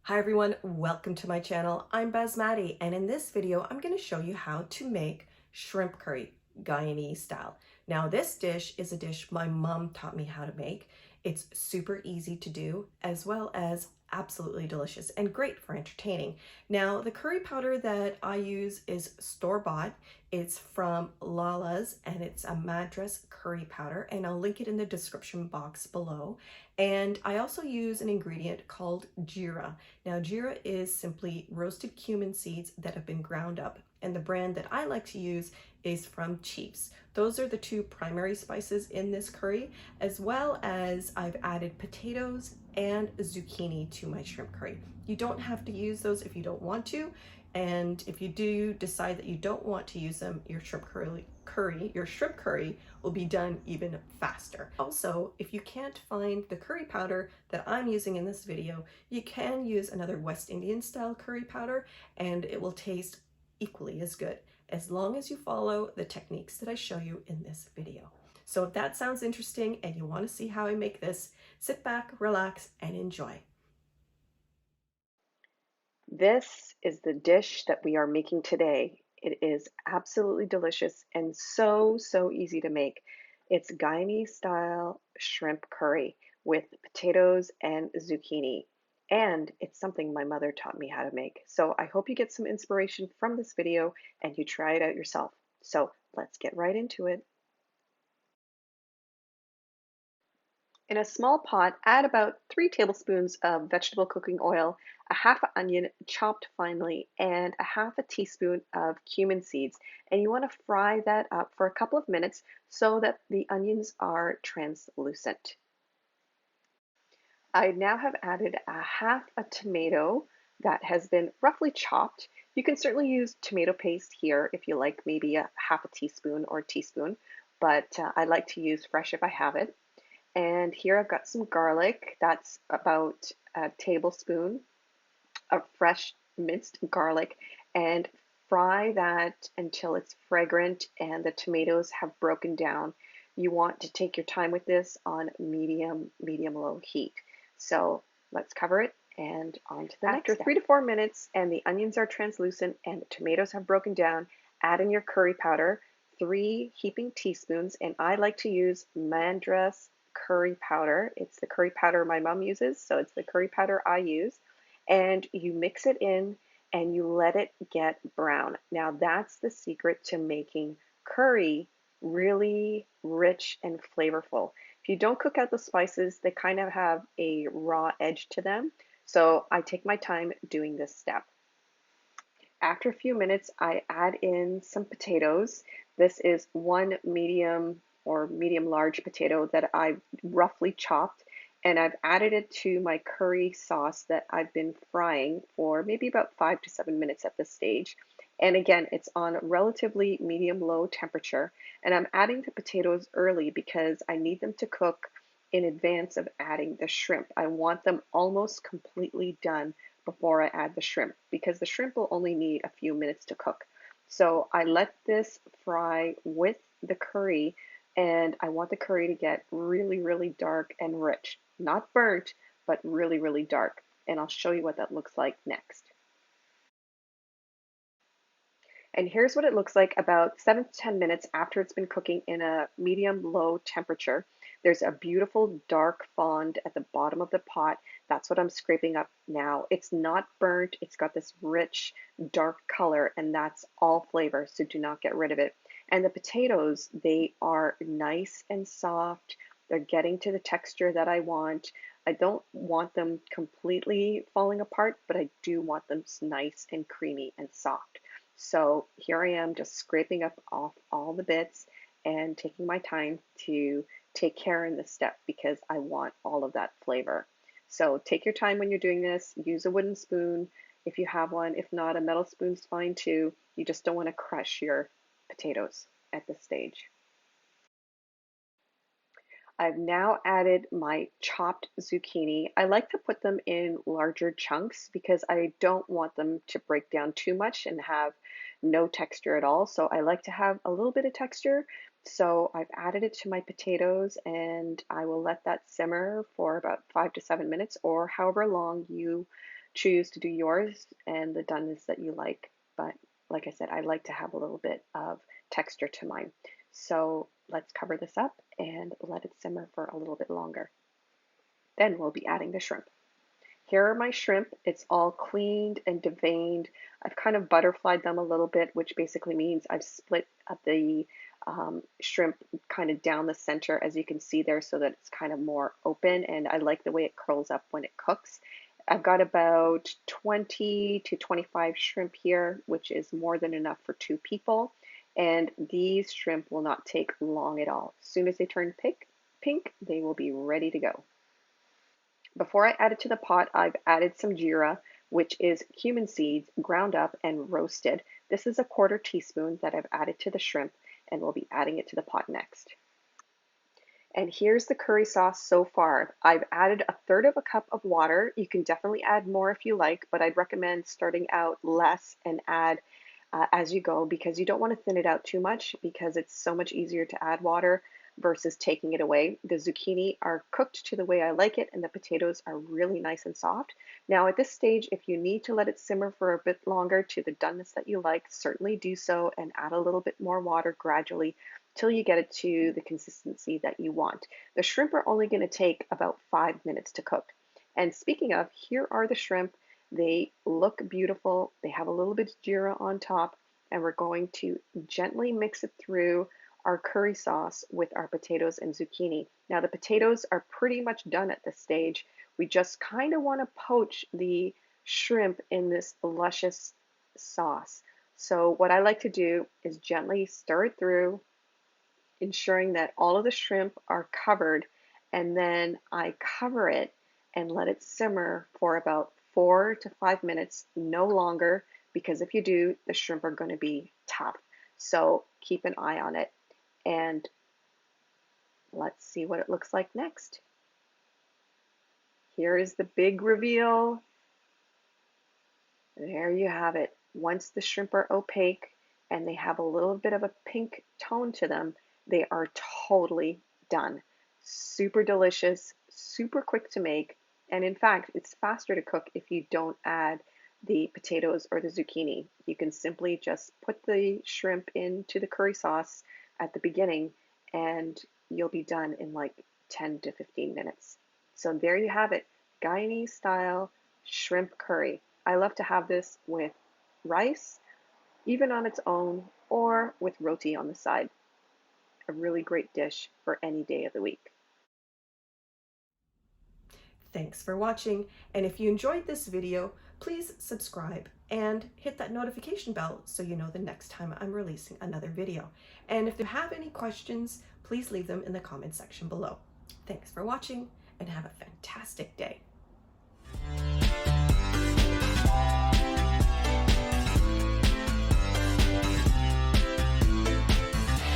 Hi everyone, welcome to my channel. I'm Basmati, and in this video I'm going to show you how to make shrimp curry, Guyanese style. Now this dish is a dish my mom taught me how to make. It's super easy to do as well as absolutely delicious and great for entertaining. Now the curry powder that I use is store-bought. It's from Lala's and it's a Madras curry powder, and I'll link it in the description box below. And I also use an ingredient called jeera. Now, jeera is simply roasted cumin seeds that have been ground up, and the brand that I like to use is from Chiefs. Those are the two primary spices in this curry, as well as I've added potatoes and zucchini to my shrimp curry. You don't have to use those if you don't want to, and if you do decide that you don't want to use them, your shrimp curry will be done even faster. Also, if you can't find the curry powder that I'm using in this video, you can use another West Indian style curry powder and it will taste equally as good, as long as you follow the techniques that I show you in this video. So if that sounds interesting and you want to see how I make this, sit back, relax, and enjoy. This is the dish that we are making today. It is absolutely delicious and so easy to make. It's Guyanese style shrimp curry with potatoes and zucchini. And it's something my mother taught me how to make. So I hope you get some inspiration from this video and you try it out yourself. So let's get right into it. In a small pot, add about 3 tablespoons of vegetable cooking oil, a half an onion chopped finely, and a half a teaspoon of cumin seeds. And you want to fry that up for a couple of minutes so that the onions are translucent. I now have added a half a tomato that has been roughly chopped. You can certainly use tomato paste here if you like, maybe a half a teaspoon or a teaspoon, but I like to use fresh if I have it. And here I've got some garlic. That's about a tablespoon of fresh minced garlic. And fry that until it's fragrant and the tomatoes have broken down. You want to take your time with this on medium-low heat. So let's cover it and on to the next step. After 3 to 4 minutes and the onions are translucent and the tomatoes have broken down, add in your curry powder, 3 heaping teaspoons, and I like to use Madras curry powder. It's the curry powder my mom uses, so it's the curry powder I use. And you mix it in and you let it get brown. Now that's the secret to making curry really rich and flavorful. If you don't cook out the spices, they kind of have a raw edge to them. So I take my time doing this step. After a few minutes, I add in some potatoes. This is 1 medium or medium large potato that I've roughly chopped, and I've added it to my curry sauce that I've been frying for maybe about 5 to 7 minutes at this stage. And again, it's on relatively medium-low temperature, and I'm adding the potatoes early because I need them to cook in advance of adding the shrimp. I want them almost completely done before I add the shrimp because the shrimp will only need a few minutes to cook. So I let this fry with the curry, and I want the curry to get really dark and rich. Not burnt, but really dark. And I'll show you what that looks like next. And here's what it looks like about 7 to 10 minutes after it's been cooking in a medium-low temperature. There's a beautiful dark fond at the bottom of the pot. That's what I'm scraping up now. It's not burnt. It's got this rich, dark color, and that's all flavor, so do not get rid of it. And the potatoes, they are nice and soft. They're getting to the texture that I want. I don't want them completely falling apart, but I do want them nice and creamy and soft. So here I am just scraping up off all the bits and taking my time to take care in this step because I want all of that flavor. So take your time when you're doing this. Use a wooden spoon if you have one. If not, a metal spoon's fine too. You just don't want to crush your potatoes at this stage. I've now added my chopped zucchini. I like to put them in larger chunks because I don't want them to break down too much and have no texture at all. So I like to have a little bit of texture. So I've added it to my potatoes and I will let that simmer for about 5 to 7 minutes or however long you choose to do yours and the doneness that you like. But like I said, I like to have a little bit of texture to mine. So let's cover this up and let it simmer for a little bit longer. Then we'll be adding the shrimp. Here are my shrimp. It's all cleaned and deveined. I've kind of butterflied them a little bit, which basically means I've split up the shrimp kind of down the center, as you can see there, so that it's kind of more open, and I like the way it curls up when it cooks. I've got about 20 to 25 shrimp here, which is more than enough for 2 people, and these shrimp will not take long at all. As soon as they turn pink, they will be ready to go. Before I add it to the pot, I've added some jeera, which is cumin seeds ground up and roasted. This is a 1/4 teaspoon that I've added to the shrimp, and we'll be adding it to the pot next. And here's the curry sauce so far. I've added 1/3 cup of water. You can definitely add more if you like, but I'd recommend starting out less and add as you go, because you don't want to thin it out too much, because it's so much easier to add water versus taking it away. The zucchini are cooked to the way I like it, and the potatoes are really nice and soft. Now at this stage, if you need to let it simmer for a bit longer to the doneness that you like, certainly do so and add a little bit more water gradually till you get it to the consistency that you want. The shrimp are only going to take about 5 minutes to cook. And speaking of, here are the shrimp. They look beautiful. They have a little bit of jeera on top, and we're going to gently mix it through our curry sauce with our potatoes and zucchini. Now the potatoes are pretty much done at this stage. We just kind of want to poach the shrimp in this luscious sauce. So what I like to do is gently stir it through, ensuring that all of the shrimp are covered, and then I cover it and let it simmer for about 4 to 5 minutes, no longer, because if you do, the shrimp are going to be tough. So keep an eye on it. And let's see what it looks like next. Here is the big reveal. There you have it. Once the shrimp are opaque and they have a little bit of a pink tone to them, they are totally done. Super delicious, super quick to make, and in fact, it's faster to cook if you don't add the potatoes or the zucchini. You can simply just put the shrimp into the curry sauce at the beginning, and you'll be done in like 10 to 15 minutes. So there you have it, Guyanese style shrimp curry. I love to have this with rice, even on its own, or with roti on the side. A really great dish for any day of the week. Thanks for watching, and if you enjoyed this video, please subscribe and hit that notification bell so you know the next time I'm releasing another video. And if you have any questions, please leave them in the comment section below. Thanks for watching, and have a fantastic day.